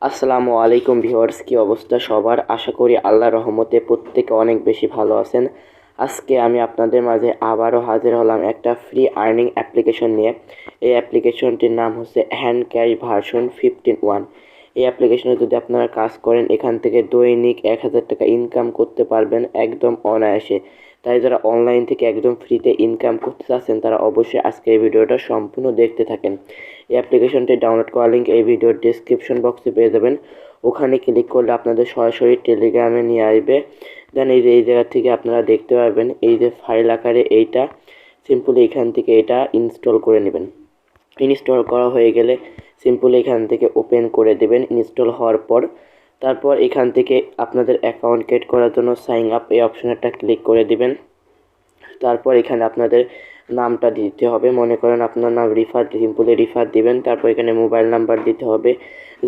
আসসালামু আলাইকুম ভিউয়ার্স, কি অবস্থা সবার? আশা করি আল্লাহর রহমতে প্রত্যেকে অনেক বেশি ভালো আছেন। আজকে আমি আপনাদের মাঝে আবারও হাজির হলাম একটা ফ্রি আর্নিং অ্যাপ্লিকেশন নিয়ে। এই অ্যাপ্লিকেশনটির নাম হচ্ছে হ্যান্ড ক্যাশ ভার্সন 15.1। এই অ্যাপ্লিকেশনে যদি আপনারা কাজ করেন এখান থেকে দৈনিক 1000 টাকা ইনকাম করতে পারবেন একদম অনায়াসে। তাই যারা অনলাইন থেকে একদম ফ্রিতে ইনকাম করতে চাচ্ছেন তারা অবশ্যই আজকে এই ভিডিওটা সম্পূর্ণ দেখতে থাকেন। এই অ্যাপ্লিকেশনটি ডাউনলোড করার লিঙ্ক এই ভিডিওর ডেসক্রিপশন বক্সে পেয়ে যাবেন। ওখানে ক্লিক করলে আপনাদের সরাসরি টেলিগ্রামে নিয়ে আসবে। দেন এই জায়গা থেকে আপনারা দেখতে পারবেন এই যে ফাইল আকারে এইটা সিম্পলি এখান থেকে এটা ইনস্টল করে নেবেন। ইনস্টল করা হয়ে গেলে সিম্পলি এখান থেকে ওপেন করে দেবেন। ইনস্টল হওয়ার পর তারপর এখান থেকে আপনাদের অ্যাকাউন্ট ক্রিয়েট করার জন্য সাইন আপ এই অপশনটা ক্লিক করে দিবেন। তারপর এখানে আপনাদের নামটা দিতে হবে। মনে করেন আপনার নাম রিফাত, সিম্পলি রিফাত দিবেন। তারপর এখানে মোবাইল নাম্বার দিতে হবে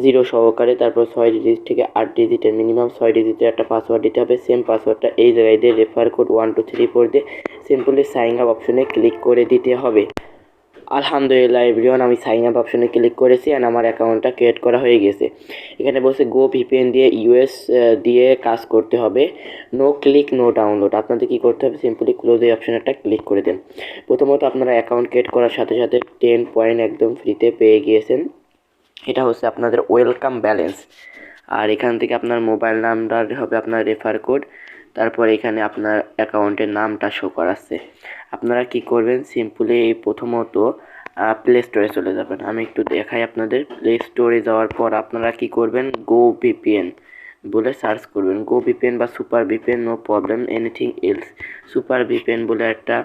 0 সহকারে। তারপর 6 ডিজিট থেকে 8 ডিজিটের মিনিমাম 6 ডিজিটের একটা পাসওয়ার্ড দিতে হবে। সেম পাসওয়ার্ডটা এই জায়গায় দিয়ে রেফার কোড 1 2 3 4 দিয়ে সিম্পলি সাইন আপ অপশনে ক্লিক করে দিতে হবে। আলহামদুলিল্লাহ এভরিওয়ান, আমি সাইন আপ অপশনে ক্লিক করেছি অ্যান্ড আমার অ্যাকাউন্টটা ক্রিয়েট করা হয়ে গেছে। এখানে বলছে গো ভিপিএন দিয়ে ইউএস দিয়ে কাজ করতে হবে, নো ক্লিক নো ডাউনলোড। আপনাদের কী করতে হবে, সিম্পলি ক্লোজ এই অপশনটা ক্লিক করে দেন। প্রথমত আপনারা অ্যাকাউন্ট ক্রিয়েট করার সাথে সাথে 10 পয়েন্ট একদম ফ্রিতে পেয়ে গিয়েছেন। এটা হচ্ছে আপনাদের ওয়েলকাম ব্যালেন্স। আর এখান থেকে আপনার মোবাইল নাম্বার হবে আপনার রেফার কোড। তারপর এখানে আপনার অ্যাকাউন্টের নামটা শো করাচ্ছে। আপনারা কি করবেন, সিম্পলি এই প্রথমত প্লে স্টোরে চলে যাবেন। আমি একটু দেখাই আপনাদের। প্লে স্টোরে যাওয়ার পর আপনারা কি করবেন, গো ভিপিএন বলে সার্চ করবেন। গো ভিপিএন বা super VPN, no problem anything else. Super VPN বলে একটা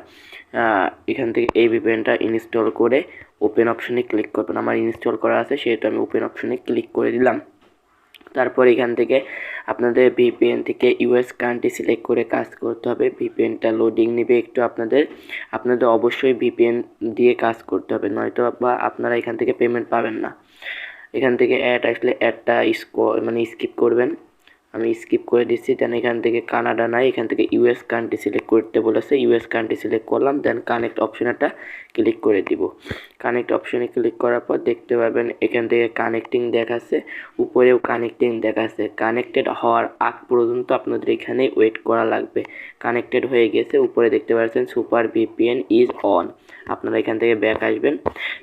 এখান থেকে এই ভিপিএনটা ইনস্টল করে ওপেন অপশনে ক্লিক করবেন। আমার ইনস্টল করা আছে সেহেতু আমি ওপেন অপশনে ক্লিক করে দিলাম। তারপর এখান থেকে আপনাদের ভিপিএন থেকে ইউএস কান্ট্রি সিলেক্ট করে কাজ করতে হবে। ভিপিএনটা লোডিং নেবে একটু আপনাদের অবশ্যই ভিপিএন দিয়ে কাজ করতে হবে, নয়তো বা আপনারা এখান থেকে পেমেন্ট পাবেন না। এখান থেকে অ্যাড আসলে অ্যাডটা স্কিপ করবেন। আমি স্কিপ করে দিচ্ছি। দেন এখান থেকে কানাডা নাই, এখান থেকে ইউএস কান্ট্রি সিলেক্ট করতে বলেছে। ইউএস কান্ট্রি সিলেক্ট করলাম। দেন কানেক্ট অপশনটা ক্লিক করে দিব। কানেক্ট অপশনে ক্লিক করার পর দেখতে পাবেন এখান থেকে কানেক্টিং দেখাচ্ছে, উপরেও কানেক্টিং দেখাচ্ছে। কানেক্টেড হওয়ার আগ পর্যন্ত আপনাদের এখানে ওয়েট করা লাগবে। কানেক্টেড হয়ে গেছে, উপরে দেখতে পাচ্ছেন সুপার ভিপিএন ইজ অন। আপনারা এখান থেকে ব্যাক আসবেন।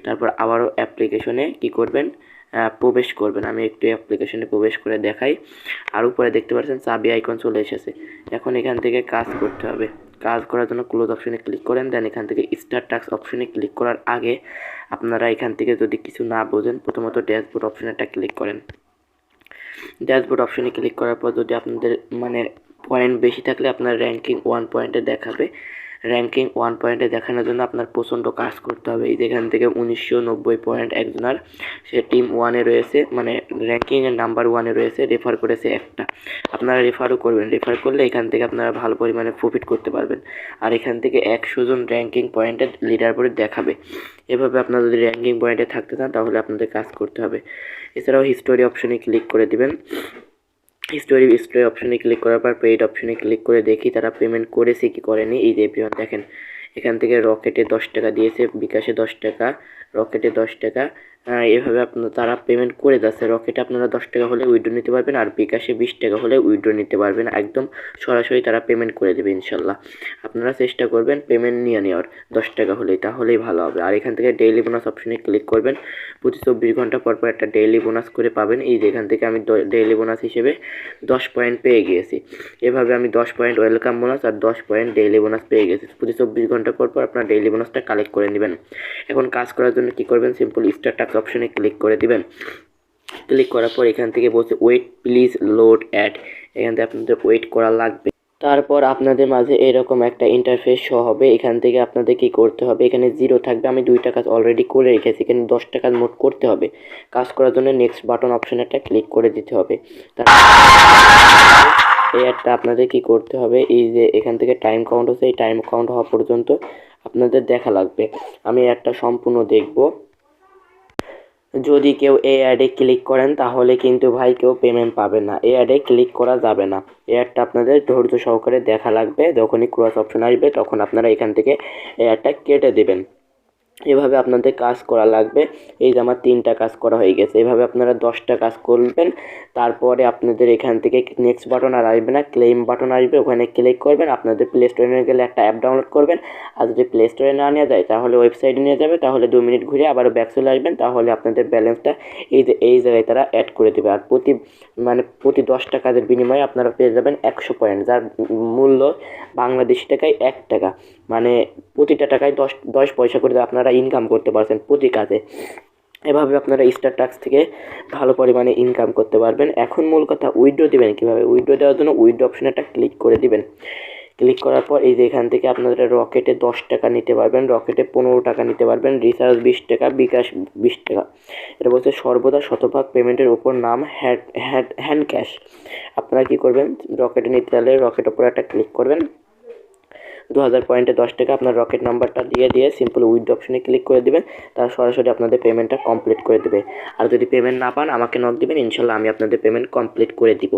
তারপর আবারও অ্যাপ্লিকেশনে কি করবেন, প্রবেশ করবেন। আমি একটু অ্যাপ্লিকেশনে প্রবেশ করে দেখাই। আর উপরে দেখতে পাচ্ছেন চাবি আইকন চলে এসেছে। এখন এখান থেকে কাজ করতে হবে। কাজ করার জন্য ক্লোজ অপশনে ক্লিক করেন। দেন এখান থেকে স্টার্ট টাস্ক অপশনে ক্লিক করার আগে আপনারা এখান থেকে যদি কিছু না বোঝেন প্রথমত ড্যাশবোর্ড অপশনটা ক্লিক করেন। ড্যাশবোর্ড অপশনে ক্লিক করার পর যদি আপনাদের পয়েন্ট বেশি থাকলে আপনার র্যাঙ্কিং 1 পয়েন্টে দেখাবে। র্যাঙ্কিং 1 পয়েন্টে দেখানোর জন্য আপনার প্রচণ্ড কাজ করতে হবে। এই যেখান থেকে 1990 পয়েন্ট একজনের, সে টিম 1-এ রয়েছে, র্যাঙ্কিংয়ের নাম্বার 1-এ রয়েছে, রেফার করেছে একটা। আপনারা রেফারও করবেন। রেফার করলে এখান থেকে আপনারা ভালো পরিমাণে প্রফিট করতে পারবেন। আর এখান থেকে 100 জন র্যাঙ্কিং পয়েন্টে লিডার বোর্ডে দেখাবে। এভাবে আপনারা যদি র্যাঙ্কিং পয়েন্টে থাকতে চান তাহলে আপনাদের কাজ করতে হবে। এছাড়াও হিস্টোরি অপশনে ক্লিক করে দিবেন। হিস্টোরি অপশনে ক্লিক করার পর পেইড অপশনে ক্লিক করে দেখি তারা পেমেন্ট করেছে কি করেনি। এই যে এভরিওয়ান দেখেন এখান থেকে রকেটে 10 টাকা দিয়েছে, বিকাশে 10 টাকা, রকেটে 10 টাকা। এভাবে তারা পেমেন্ট করে যাচ্ছে। রকেটে আপনারা 10 টাকা হলে উইথড্র নিতে পারবেন, আর বিকাশে 20 টাকা হলে উইথড্র নিতে পারবেন। একদম সরাসরি তারা পেমেন্ট করে দেবে ইনশাল্লাহ। আপনারা চেষ্টা করবেন পেমেন্ট নিয়ে নেওয়ার 10 টাকা হলেই, তাহলেই ভালো হবে। আর এখান থেকে ডেইলি বোনাস অপশনে ক্লিক করবেন। প্রতি 24 ঘন্টা পর পর একটা ডেইলি বোনাস করে পাবেন। এই যে এখান থেকে আমি ডেইলি বোনাস হিসেবে 10 পয়েন্ট পেয়ে গিয়েছি। এভাবে আমি 10 পয়েন্ট ওয়েলকাম বোনাস আর 10 পয়েন্ট ডেইলি বোনাস পেয়ে গেছি। প্রতি 24 ঘন্টা পর পর আপনার ডেইলি বোনাসটা কালেক্ট করে নেবেন। এখন কাজ করার জন্য কি করবেন, সিম্পল স্টার্ট টাস্ক অপশনে ক্লিক করে দিবেন। ক্লিক করার পর এখান থেকে বলছে ওয়েট প্লিজ লোড অ্যাড, এখান থেকে আপনাদের ওয়েট করা লাগবে। তারপর আপনাদের মাঝে এরকম একটা ইন্টারফেস শো হবে। এখান থেকে আপনাদের কি করতে হবে, এখানে 0 থাকবে। আমি 2টা কাজ অলরেডি করে রেখেছি, এখানে 10 টাকা মোট করতে হবে। কাজ করার জন্য নেক্সট বাটন অপশনটা ক্লিক করে দিতে হবে। এই একটা আপনাদের কি করতে হবে, এই যে এখান থেকে টাইম কাউন্ট হচ্ছে, এই টাইম কাউন্ট হওয়া পর্যন্ত আপনাদের দেখা লাগবে। আমি একটা সম্পূর্ণ দেখব। যদি কেউ এই অ্যাডে ক্লিক করেন তাহলে কিন্তু ভাই কেউ পেমেন্ট পাবে না। এই অ্যাডে ক্লিক করা যাবে না। এই অ্যাডটা আপনাদের ধৈর্য সহকারে দেখা লাগবে। যখনই ক্রস অপশন আসবে তখন আপনারা এখান থেকে এই অ্যাডটা কেটে দেবেন। এভাবে আপনাদের কাজ করা লাগবে। এই যে আমার 3টা কাজ করা হয়ে গেছে। এভাবে আপনারা 10টা কাজ করবেন। তারপরে আপনাদের এখান থেকে নেক্সট বাটন আর আসবে না, ক্লেম বাটন আসবে, ওখানে ক্লিক করবেন। আপনাদের প্লে স্টোরে নিয়ে গেলে একটা অ্যাপ ডাউনলোড করবেন। আর যদি প্লে স্টোরে না নিয়ে যায় তাহলে ওয়েবসাইটে নিয়ে যাবে, তাহলে 2 মিনিট ঘুরে আবার ব্যাক চলে আসবেন, তাহলে আপনাদের ব্যালেন্সটা এই জায়গায় তারা অ্যাড করে দেবে। আর প্রতি 10টা কাজের বিনিময়ে আপনারা পেয়ে যাবেন 100 পয়েন্ট, যার মূল্য বাংলাদেশি টাকায় 1 টাকা। মানে প্রতিটা টাকায় 10 পয়সা করে আপনারা ইনকাম করতে পারছেন প্রতি কাজে। এভাবে আপনারা স্টার টাক্স থেকে ভালো পরিমাণে ইনকাম করতে পারবেন। এখন মূল কথা, উইথড্র দেবেন কীভাবে। উইথড্র দেওয়ার জন্য উইথড্র অপশনে একটা ক্লিক করে দিবেন। ক্লিক করার পর এই যে এখান থেকে আপনারা রকেটে 10 টাকা নিতে পারবেন, রকেটে 15 টাকা নিতে পারবেন, রিচার্জ 20 টাকা, বিকাশ 20 টাকা। এটা বলছে সর্বদা শতভাগ পেমেন্টের উপর নাম হ্যান্ড ক্যাশ। আপনারা কী করবেন, রকেটে নিতে চাইলে রকেট ওপরে একটা ক্লিক করবেন। 2000 পয়েন্টে 10 টাকা আপনার রকেট নাম্বারটা দিয়ে সিম্পল উইথড্র অপশনে ক্লিক করে দেবেন। তার সরাসরি আপনাদের পেমেন্টটা কমপ্লিট করে দেবে। আর যদি পেমেন্ট না পান আমাকে নক দিবেন, ইনশাল্লাহ আমি আপনাদের পেমেন্ট কমপ্লিট করে দিব।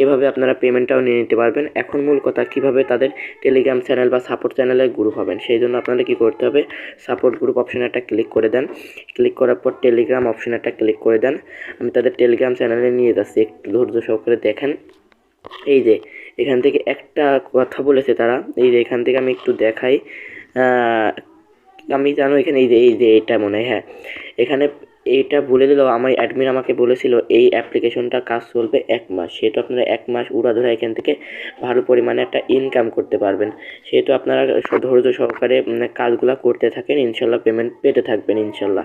এভাবে আপনারা পেমেন্টটাও নিয়ে নিতে পারবেন। এখন মূল কথা, কীভাবে তাদের টেলিগ্রাম চ্যানেল বা সাপোর্ট চ্যানেলে গ্রুপ হবেন। সেই জন্য আপনাদের কী করতে হবে, সাপোর্ট গ্রুপ অপশনে একটা ক্লিক করে দেন। ক্লিক করার পর টেলিগ্রাম অপশনে একটা ক্লিক করে দেন। আমি তাদের টেলিগ্রাম চ্যানেলে নিয়ে যাচ্ছি, একটু ধৈর্য সহকারে দেখেন। এই যে এখান থেকে একটা কথা বলেছে তারা, এই যে এখান থেকে আমি একটু দেখাই। আমি জানো এখানে এই যে এটা মনে হয়, হ্যাঁ এখানে এইটা বলে দিল, আমার অ্যাডমিন আমাকে বলেছিল এই অ্যাপ্লিকেশনটা কাজ চলবে 1 মাস। সেহেতু আপনারা 1 মাস উড়াধুরা এখান থেকে ভালো পরিমাণে একটা ইনকাম করতে পারবেন। সেহেতু আপনারা ধৈর্য সহকারে কাজগুলো করতে থাকেন, ইনশাল্লাহ পেমেন্ট পেতে থাকবেন ইনশাল্লাহ।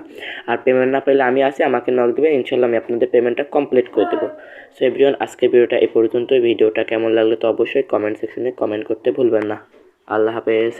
আর পেমেন্ট না পেলে আমি আছি, আমাকে নক দেবেন, ইনশাল্লাহ আমি আপনাদের পেমেন্টটা কমপ্লিট করে দেবো। সো এভরিওয়ান, আজকের ভিডিওটা এই পর্যন্তই। ভিডিওটা কেমন লাগলো তো অবশ্যই কমেন্ট সেকশনে কমেন্ট করতে ভুলবেন না। আল্লাহ হাফেজ।